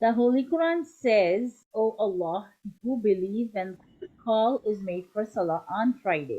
The Holy Quran says, O Allah, who believe when the call is made for Salah on Friday.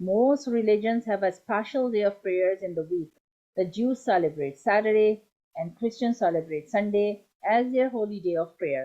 Most religions have a special day of prayers in the week. The Jews celebrate Saturday and Christians celebrate Sunday as their holy day of prayer.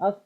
of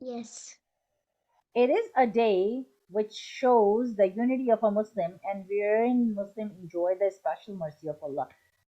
Yes. It is a day which shows the unity of a Muslim and wherein Muslim enjoy the special mercy of Allah.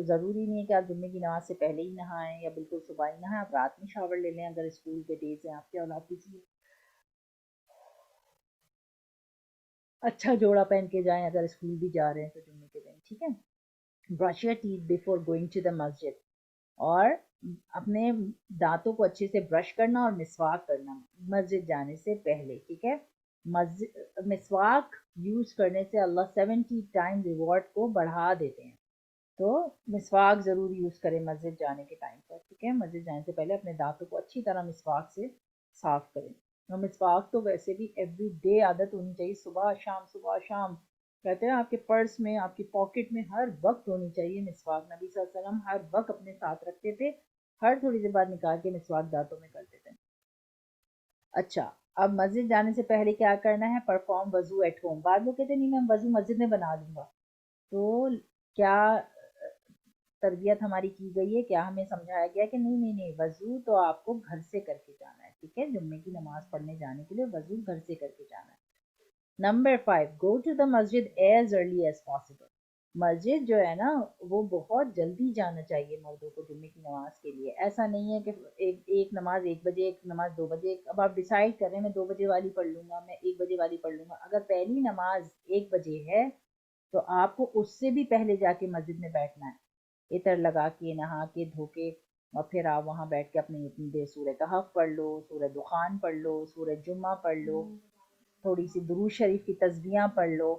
تو ضروری نہیں ہے کہ آپ جمعے کی نماز سے پہلے ہی نہائیں یا بالکل صبح ہی نہائیں، آپ رات میں شاور لے لیں اگر اسکول کے ڈیز ہیں آپ کے، اور آپ کسی اچھا جوڑا پہن کے جائیں اگر اسکول بھی جا رہے ہیں تو جمعے کے دن، ٹھیک ہے. Brush your teeth before going to the مسجد، اور اپنے دانتوں کو اچھے سے برش کرنا اور مسواک کرنا مسجد جانے سے پہلے، ٹھیک ہے. مسواک یوز کرنے سے اللہ 70 ٹائم ریوارڈ کو بڑھا دیتے ہیں، تو مسواک ضرور یوز کریں مسجد جانے کے ٹائم پر، ٹھیک ہے. مسجد جانے سے پہلے اپنے دانتوں کو اچھی طرح مسواک سے صاف کریں. اور مسواک تو ویسے بھی ایوری ڈے عادت ہونی چاہیے، صبح شام صبح شام. کہتے ہیں آپ کے پرس میں، آپ کی پاکٹ میں ہر وقت ہونی چاہیے مسواک. نبی صلی اللہ علیہ وسلم ہر وقت اپنے ساتھ رکھتے تھے، ہر تھوڑی دیر بعد نکال کے مسواک دانتوں میں کرتے تھے. اچھا، اب مسجد جانے سے پہلے کیا کرنا ہے؟ پرفارم وضو ایٹ ہوم. بعض لوگ کہتے ہیں نہیں میں وضو مسجد میں بنا لوں گا، تو کیا تربیت ہماری کی گئی ہے؟ کیا ہمیں سمجھایا گیا کہ نہیں نہیں نہیں، وضو تو آپ کو گھر سے کر کے جانا ہے، ٹھیک ہے. جمعے کی نماز پڑھنے جانے کے لیے وضو گھر سے کر کے جانا ہے. Number 5، go to the Masjid as early as possible. مسجد جو ہے نا وہ بہت جلدی جانا چاہیے مردوں کو جمعے کی نماز کے لیے. ایسا نہیں ہے کہ ایک نماز 1 بجے، ایک نماز 2 بجے. اب آپ ڈیسائیڈ کریں میں 2 بجے والی پڑھ لوں گا، میں 1 بجے والی پڑھ لوں گا. اگر پہلی نماز 1 بجے ہے تو آپ کو اس سے بھی پہلے جا کے مسجد میں بیٹھنا ہے، عطر لگا کے نہا کے دھو کے، اور پھر آپ وہاں بیٹھ کے اپنی اتنی دیر سورہ کہف پڑھ لو، سورہ دخان پڑھ لو، سورہ جمعہ پڑھ لو، تھوڑی سی درود شریف کی تسبیحاں پڑھ لو،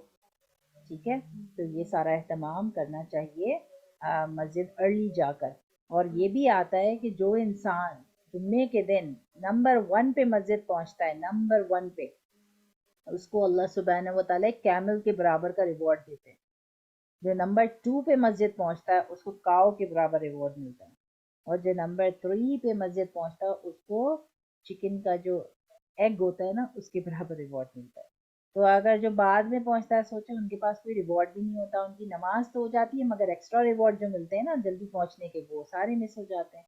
ٹھیک ہے. تو یہ سارا اہتمام کرنا چاہیے مسجد ارلی جا کر. اور یہ بھی آتا ہے کہ جو انسان جمعے کے دن نمبر 1 پہ مسجد پہنچتا ہے، نمبر 1 پہ، اس کو اللہ سبحانہ و تعالیٰ کیمل کے برابر کا ریوارڈ دیتے ہیں. جو نمبر 2 پہ مسجد پہنچتا ہے اس کو کاؤ کے برابر ریوارڈ ملتا ہے. اور جو نمبر 3 پہ مسجد پہنچتا ہے اس کو چکن کا جو ایگ ہوتا ہے نا اس کے برابر ریوارڈ ملتا ہے. تو اگر جو بعد میں پہنچتا ہے، سوچیں ان کے پاس کوئی ریوارڈ بھی نہیں ہوتا، ان کی نماز تو ہو جاتی ہے مگر ایکسٹرا ریوارڈ جو ملتے ہیں نا جلدی پہنچنے کے وہ سارے مس ہو جاتے ہیں.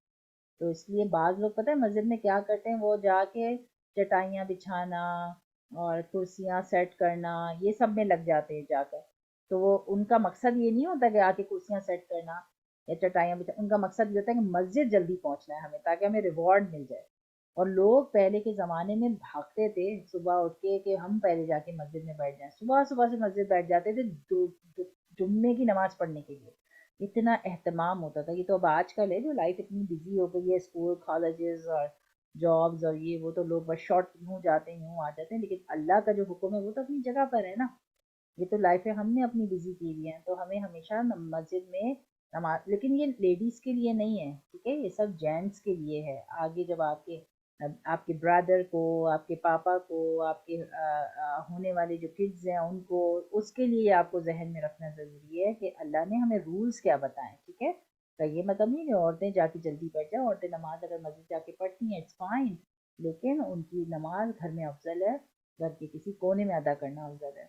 تو اس لیے بعض لوگ پتہ ہے مسجد میں کیا کرتے ہیں، وہ جا کے چٹائیاں بچھانا اور کرسیاں سیٹ کرنا یہ سب میں لگ جاتے ہیں جا کر. تو وہ ان کا مقصد یہ نہیں ہوتا کہ آ کے کرسیاں سیٹ کرنا یا چٹائیاں بچھانا، ان کا مقصد یہ ہوتا ہے کہ مسجد جلدی پہنچنا ہے ہمیں تاکہ ہمیں ریوارڈ مل جائے. اور لوگ پہلے کے زمانے میں بھاگتے تھے صبح اٹھ کے کہ ہم پہلے جا کے مسجد میں بیٹھ جائیں، صبح صبح سے مسجد بیٹھ جاتے تھے جمعے کی نماز پڑھنے کے لیے. اتنا اہتمام ہوتا تھا. یہ تو اب آج کل ہے جو لائف اتنی بزی ہو گئی ہے، اسکول کالجز اور جابز اور یہ وہ، تو لوگ بس شارٹ یوں جاتے ہیں یوں آ جاتے ہیں. لیکن اللہ کا جو حکم ہے وہ تو اپنی جگہ پر ہے نا. یہ تو لائف ہے ہم نے اپنی بزی کی ہوئی ہے، تو ہمیں ہمیشہ مسجد میں نماز، لیکن یہ لیڈیز کے لیے نہیں ہے، ٹھیک ہے، یہ سب جینٹس کے لیے ہے. آگے جب آپ کے برادر کو، آپ کے پاپا کو، آپ کے ہونے والے جو کڈز ہیں ان کو، اس کے لیے آپ کو ذہن میں رکھنا ضروری ہے کہ اللہ نے ہمیں رولز کیا بتائیں، ٹھیک ہے. تو یہ مطلب نہیں کہ عورتیں جا کے جلدی بیٹھ جائیں. عورتیں نماز اگر مسجد جا کے پڑھتی ہیں اٹس فائن، لیکن ان کی نماز گھر میں افضل ہے، گھر کے کسی کونے میں ادا کرنا افضل ہے.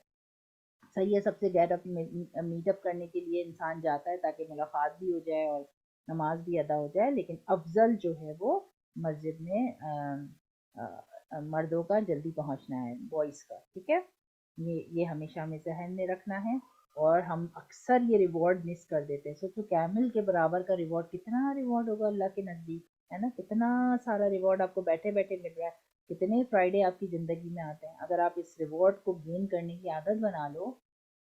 صحیح ہے، سب سے گیٹ اپ میٹ اپ کرنے کے لیے انسان جاتا ہے تاکہ ملاقات بھی ہو جائے اور نماز بھی ادا ہو جائے، لیکن افضل جو ہے وہ مسجد میں مردوں کا جلدی پہنچنا ہے، بوائز کا، ٹھیک ہے. یہ ہمیشہ ہمیں ذہن میں رکھنا ہے. اور ہم اکثر یہ ریوارڈ مس کر دیتے ہیں. سوچو کیمل کے برابر کا ریوارڈ، کتنا ریوارڈ ہوگا اللہ کے نزدیک، ہے نا. کتنا سارا ریوارڈ آپ کو بیٹھے بیٹھے مل رہا ہے. کتنے فرائیڈے آپ کی زندگی میں آتے ہیں. اگر آپ اس ریوارڈ کو گین کرنے کی عادت بنا لو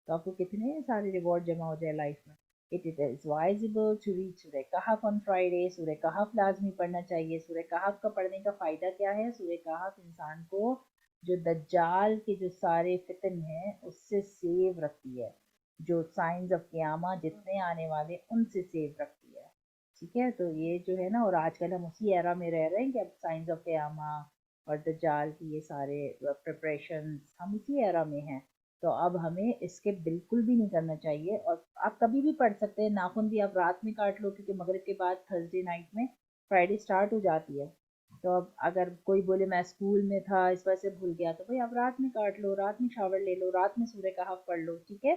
تو آپ کو کتنے سارے ریوارڈ جمع ہو جائے لائف میں. It is advisable to read سورہ کہف on Friday. سورہ کہف لازمی پڑھنا چاہیے. سورہ کہف کا پڑھنے کا فائدہ کیا ہے؟ سورہ کہف انسان کو جو دجال کے جو سارے فتن ہیں اس سے سیو رکھتی ہے، جو سائنز آف قیامہ جتنے آنے والے ان سے سیو رکھتی ہے، ٹھیک ہے. تو یہ جو ہے نا، اور آج کل ہم اسی ایرا میں رہ رہے ہیں کہ اب سائنس آف قیامہ اور دجال کی یہ سارے پریپریشنز ہم اسی ایرا میں ہیں. تو اب ہمیں اس کے بالکل بھی نہیں کرنا چاہیے. اور آپ کبھی بھی پڑھ سکتے ہیں، ناخن بھی آپ رات میں کاٹ لو کیونکہ مغرب کے بعد تھرسڈے نائٹ میں فرائیڈے سٹارٹ ہو جاتی ہے. تو اب اگر کوئی بولے میں اسکول میں تھا اس وجہ سے بھول گیا، تو بھائی آپ رات میں کاٹ لو، رات میں شاور لے لو، رات میں سورہ کہف پڑھ لو، ٹھیک ہے.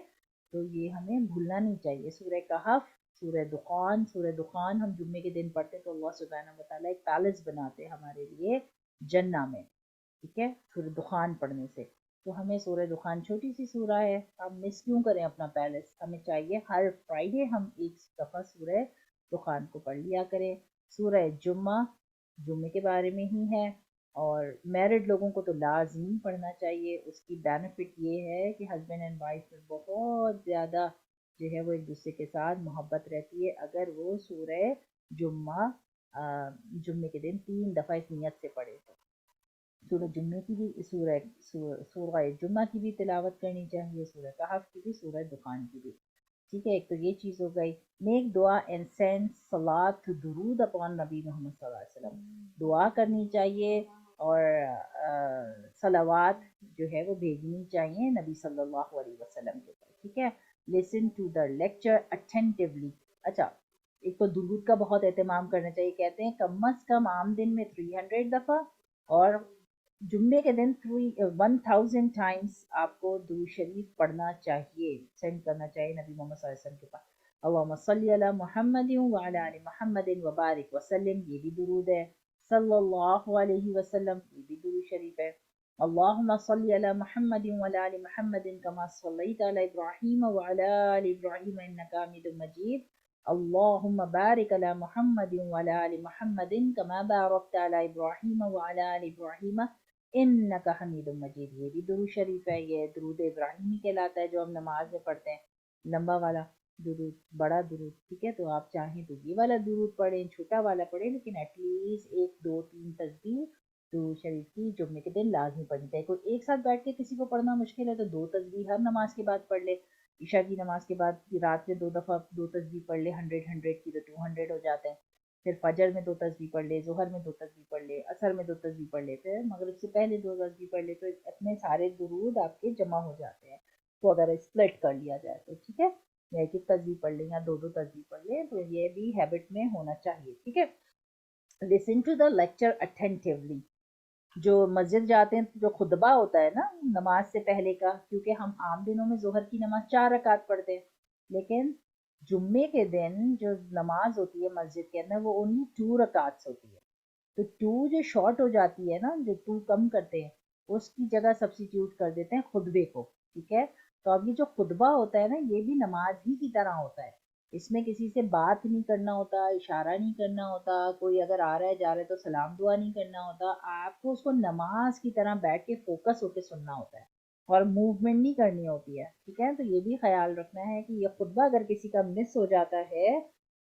تو یہ ہمیں بھولنا نہیں چاہیے. سورہ کہف، سورہ دخان ہم جمعے کے دن پڑھتے تو اللہ سبحانہ و تعالیٰ ایک پیلس بناتے ہمارے لیے جنہ میں، ٹھیک ہے، سورہ دخان پڑھنے سے. تو ہمیں سورہ دخان چھوٹی سی سورہ ہے، ہم مس کیوں کریں اپنا پیلس؟ ہمیں چاہیے ہر فرائیڈے ہم ایک دفعہ سورہ دخان کو پڑھ لیا کریں۔ سورہ جمعہ جمعے کے بارے میں ہی ہے، اور میرڈ لوگوں کو تو لازمی پڑھنا چاہیے۔ اس کی بینیفٹ یہ ہے کہ ہسبینڈ اینڈ وائف میں بہت زیادہ جو ہے وہ ایک دوسرے کے ساتھ محبت رہتی ہے اگر وہ سورہ جمعہ جمعے کے دن 3 دفعہ اس نیت سے پڑھے تو۔ سورہ جمعے کی بھی سورہ جمعہ کی بھی تلاوت کرنی چاہیے، سورہ کہف کی بھی، سورہ دخان کی بھی، ٹھیک ہے۔ ایک تو یہ چیز ہو گئی۔ نیک دعا اینڈ سینڈ صلات درود اپون نبی محمد صلی اللہ علیہ وسلم، دعا کرنی چاہیے اور صلوات جو ہے وہ بھیجنی چاہیے نبی صلی اللہ علیہ وسلم کے اوپر، ٹھیک ہے۔ Listen to the lecture attentively, اچھا ایک تو درود کا بہت اہتمام کرنا چاہیے، کہتے ہیں کم از کم عام دن میں 300 دفعہ اور جمعے کے دن 1000 ٹائمز آپ کو درود شریف پڑھنا چاہیے، سینڈ کرنا چاہیے نبی محمد صلی اللہ علیہ وسلم کے پاس۔ اللہم صلی علی محمد وعلی آل محمد وبارک وسلم، یہ بھی درود ہے۔ صلی اللہ علیہ وسلم، یہ بھی درود شریف ہے۔ اللہم صلی علی محمد وعلی آل محمد کما صلیت علی ابراہیم وعلی آل ابراہیم انک حمید مجید۔ اللہم بارک علی محمد وعلی آل محمد کما بارکت علی ابراہیم وعلی آل ابراہیم انک حمید مجید، یہ بھی درود شریف ہے۔ یہ درود ابراہیمی کہلاتا ہے جو ہم نماز میں پڑھتے ہیں، لمبا والا درود، بڑا درود، ٹھیک ہے۔ تو آپ چاہیں تو یہ والا درود پڑھیں، چھوٹا والا پڑھیں، لیکن ایٹ لیسٹ 1 2 3 تسبیح درود شریف کی جمعے کے دن لازمی پڑھنی چاہیے۔ کوئی ایک ساتھ بیٹھ کے کسی کو پڑھنا مشکل ہے تو 2 تسبیح ہر نماز کے بعد پڑھ لے، عشاء کی نماز کے بعد رات میں 2 دفعہ 2 تسبیح پڑھ لے، 100 کی تو 200 ہو جاتے ہیں۔ پھر فجر میں 2 تسبیح پڑھ لے، ظہر میں 2 تسبیح پڑھ لے، عصر میں 2 تسبیح پڑھ لے، پھر مغرب سے پہلے 2 تسبیح پڑھ لے، تو اتنے سارے درود آپ کے جمع ہو جاتے ہیں۔ تو اگر اسپلٹ کر لیا جائے تو ٹھیک ہے، یا ایک ایک تسبیح پڑھ لیں یا 2 تسبیح پڑھ لیں، تو یہ بھی ہیبٹ میں ہونا چاہیے، ٹھیک ہے۔ Listen to the lecture attentively, جو مسجد جاتے ہیں جو خطبہ ہوتا ہے نا نماز سے پہلے کا، کیونکہ ہم عام دنوں میں ظہر کی نماز 4 رکعت پڑھتے ہیں، لیکن جمعے کے دن جو نماز ہوتی ہے مسجد کے اندر وہ اونلی 2 رکعت ہوتی ہے، تو 2 جو شارٹ ہو جاتی ہے نا، جو 2 کم کرتے ہیں اس کی جگہ سبسٹیٹیوٹ کر دیتے ہیں خطبے کو، ٹھیک ہے۔ تو اب یہ جو خطبہ ہوتا ہے نا یہ بھی نماز ہی کی طرح ہوتا ہے، اس میں کسی سے بات نہیں کرنا ہوتا، اشارہ نہیں کرنا ہوتا، کوئی اگر آ رہا ہے جا رہا ہے تو سلام دعا نہیں کرنا ہوتا، آپ کو اس کو نماز کی طرح بیٹھ کے فوکس ہو کے سننا ہوتا ہے اور موومنٹ نہیں کرنی ہوتی ہے، ٹھیک ہے۔ تو یہ بھی خیال رکھنا ہے کہ یہ خطبہ اگر کسی کا مس ہو جاتا ہے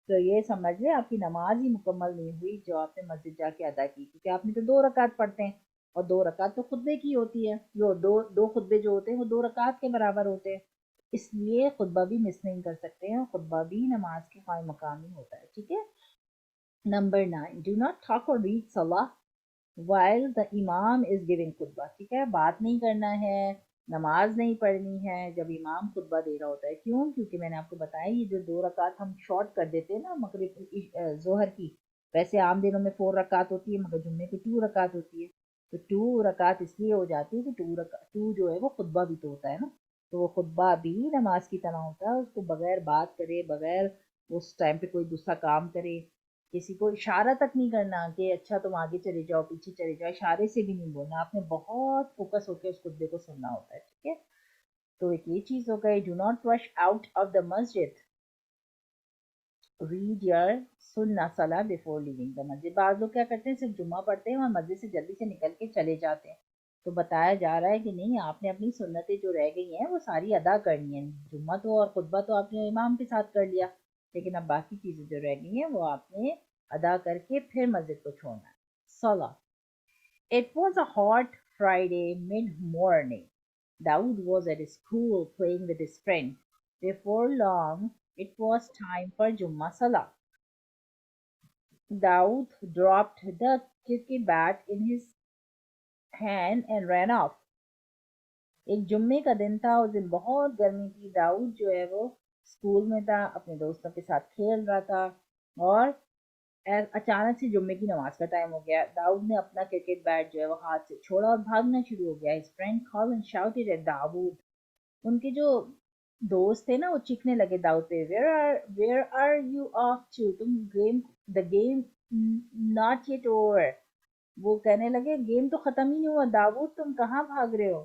تو یہ سمجھ لیں آپ کی نماز ہی مکمل نہیں ہوئی جو آپ نے مسجد جا کے ادا کی، کیونکہ آپ نے تو 2 رکعت پڑھتے ہیں اور 2 رکعت تو خطبے کی ہوتی ہے، جو دو خطبے جو ہوتے ہیں وہ 2 رکعت کے برابر ہوتے ہیں، اس لیے خطبہ بھی مس نہیں کر سکتے ہیں، خطبہ بھی نماز کے قائم مقام ہی ہوتا ہے، ٹھیک ہے۔ نمبر 9، ڈو ناٹ ٹاک اور ریڈ صلاح while the امام is giving خطبہ، ٹھیک ہے، بات نہیں کرنا ہے، نماز نہیں پڑھنی ہے جب امام خطبہ دے رہا ہوتا ہے۔ کیوں؟ کیونکہ میں نے آپ کو بتایا یہ جو 2 رکعت ہم شارٹ کر دیتے ہیں نا مغرب ظہر کی، ویسے عام دنوں میں 4 رکعت ہوتی ہے مگر جمعے کی 2 رکعت ہوتی ہے، تو 2 رکعت اس لیے ہو جاتی ہے کہ 2 جو ہے وہ خطبہ بھی تو ہوتا ہے نا، تو وہ خطبہ بھی نماز کی طرح ہوتا ہے، اس کو بغیر بات کرے، بغیر اس ٹائم پہ کوئی دوسرا کام کرے، کسی کو اشارہ تک نہیں کرنا کہ اچھا تم آگے چلے جاؤ پیچھے چلے جاؤ، اشارے سے بھی نہیں بولنا، آپ نے بہت فوکس ہو کے اس خطبے کو سننا ہوتا ہے، ٹھیک ہے۔ تو ایک یہ چیز ہو گئی، do not rush out of the Masjid, read your سننا صلاح بفور لیونگ دا مسجد۔ بعض لوگ کیا کرتے ہیں صرف جمعہ پڑھتے ہیں اور مسجد سے جلدی سے نکل کے چلے جاتے ہیں، تو بتایا جا رہا ہے کہ نہیں، آپ نے اپنی سنتیں جو رہ گئی ہیں وہ ساری ادا کرنی ہیں، جمعہ تو اور خطبہ تو آپ نے امام کے ساتھ کر لیا، لیکن اب باقی چیزیں جو رہ گئی ہیں وہ آپ نے ادا کر کے پھر مسجد کو چھوڑنا ہے۔ صلاح۔ It was a hot Friday mid-morning. Dawood was at school playing with his friend. Before long, it was time for Jummah Salah. Dawood dropped the cricket bat in his hand and ran off. ایک جمعے کا دن تھا، اس دن بہت گرمی تھی، داؤد جو ہے وہ اسکول میں تھا، اپنے دوستوں کے ساتھ کھیل رہا تھا، اور اچانک سے جمعے کی نماز کا ٹائم ہو گیا، داؤد نے اپنا کرکٹ بیٹ جو ہے وہ ہاتھ سے چھوڑا اور بھاگنا شروع ہو گیا۔ his friend called and shouted at داؤد، ان کے جو دوست تھے نا وہ چیخنے لگے داؤد پہ، where are you off to، تم the game not yet over، وہ کہنے لگے گیم تو ختم ہی نہیں ہوا، داؤد تم کہاں بھاگ رہے ہو،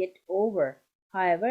yet over. However,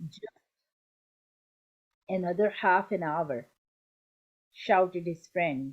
Just another half an hour, shouted his friend.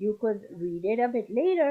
you could read it a bit later.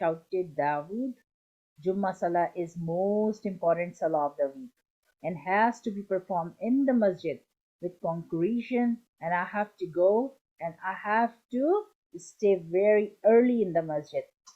shouted Dawood. Jummah Salah is most important Salah of the week and has to be performed in the masjid with congregation, and I have to go and I have to stay very early in the masjid.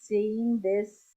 Saying this,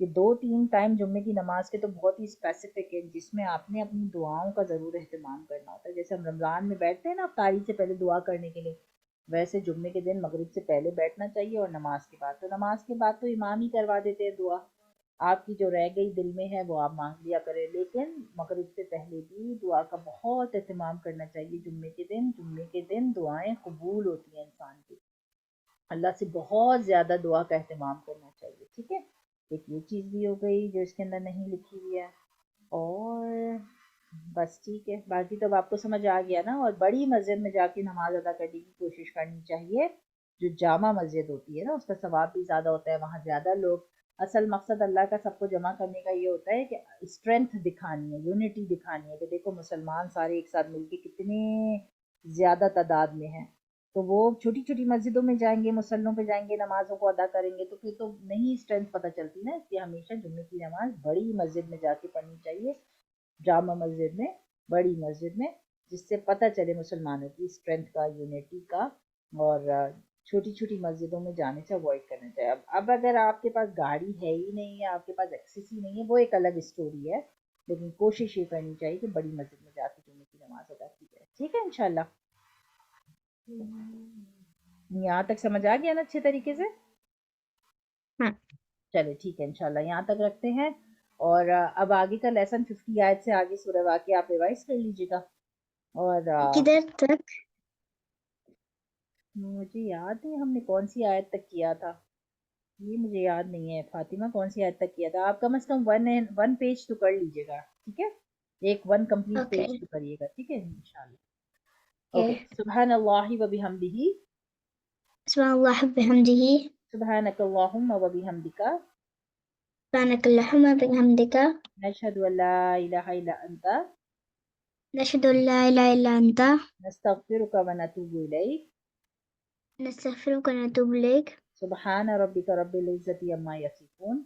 یہ 2-3 time جمعے کی نماز کے تو بہت ہی specific ہیں جس میں آپ نے اپنی دعاؤں کا ضرور اہتمام کرنا ہوتا ہے. جیسے ہم رمضان میں بیٹھتے ہیں نا افطاری سے پہلے دعا کرنے کے لیے، ویسے جمعے کے دن مغرب سے پہلے بیٹھنا چاہیے اور نماز کے بعد. تو نماز کے بعد تو امام ہی کروا دیتے ہیں دعا، آپ کی جو رہ گئی دل میں ہے وہ آپ مانگ لیا کریں، لیکن مغرب سے پہلے بھی دعا کا بہت اہتمام کرنا چاہیے جمعے کے دن. جمعے کے دن دعائیں قبول ہوتی ہیں انسان کی، اللہ سے بہت زیادہ دعا کا اہتمام کرنا چاہیے. ٹھیک ہے، ایک یہ چیز بھی ہو گئی جو اس کے اندر نہیں لکھی ہوئی ہے. اور بس ٹھیک ہے، باقی تو اب آپ کو سمجھ آ گیا نا. اور بڑی مسجد میں جا کے نماز ادا کرنے کی کوشش کرنی چاہیے. جو جامع مسجد ہوتی ہے نا اس کا ثواب بھی زیادہ ہوتا ہے، وہاں زیادہ لوگ. اصل مقصد اللہ کا سب کو جمع کرنے کا یہ ہوتا ہے کہ اسٹرینتھ دکھانی ہے، یونٹی دکھانی ہے، کہ دیکھو مسلمان سارے ایک ساتھ مل کے کتنے زیادہ تعداد میں ہیں. تو وہ چھوٹی چھوٹی مسجدوں میں جائیں گے، مسلوں پہ جائیں گے، نمازوں کو ادا کریں گے تو پھر تو نہیں اسٹرینتھ پتہ چلتی نا. اس لیے ہمیشہ جمعے کی نماز بڑی مسجد میں جا کے پڑھنی چاہیے، جامع مسجد میں، بڑی مسجد میں، جس سے پتہ چلے مسلمانوں کی اسٹرینتھ کا، یونٹی کا. اور چھوٹی چھوٹی مسجدوں میں جانے سے اوائڈ کرنا چاہیے. اب اگر آپ کے پاس گاڑی ہے ہی نہیں ہے، آپ کے پاس ایکسیس ہی نہیں ہے، وہ ایک الگ اسٹوری ہے، لیکن کوشش یہ کرنی چاہیے کہ بڑی مسجد میں جا کے جمعے کی نماز ادا کی جائے. ٹھیک ہے انشاءاللہ. یہاں تک سمجھ آ گیا نا اچھے طریقے سے؟ ہاں چلے ٹھیک ہے انشاءاللہ یہاں تک رکھتے ہیں. اور اب آگے کا لیسن 50 آیت سے آگے سورہ واقعہ آپ ریوائز کر لیجیے گا. اور کدھر تک؟ مجھے یاد نہیں ہم نے کون سی آیت تک کیا تھا، یہ مجھے یاد نہیں ہے فاطمہ کون سی آیت تک کیا تھا. آپ کم از کم ون پیج تو کر لیجیے گا. ٹھیک ہے، ایک ون کمپلیٹ اوکے پیج تو کریے گا. ٹھیک ہے انشاءاللہ. اوکے. اوکے. سبحان اللہ و بحمدہ، سبحان اللہ بحمدہ، سبحانک اللہم و بحمدک، سبحانک اللہم وبحمدک، نشہد ان لا الہ الا انت، نشہد ان لا الہ الا انت، نستغفرک و نتوب الیک. نستغفرک ونتوب الیک. سبحان ربک رب العزت عما یصفون،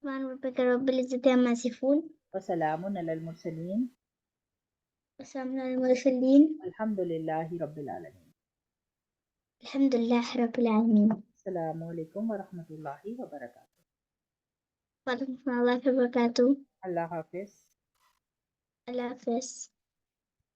سبحان ربک رب العزت عما یصفون، وسلام علی المرسلین، وسلام علی المرسلین، الحمد للہ رب العالمین. الحمد للہ رب العالمین. السلام علیکم ورحمۃ اللہ وبرکاتہ. وعلیکم السلام ورحمۃ اللہ وبرکاتہ. اللہ حافظ. اللہ حافظ.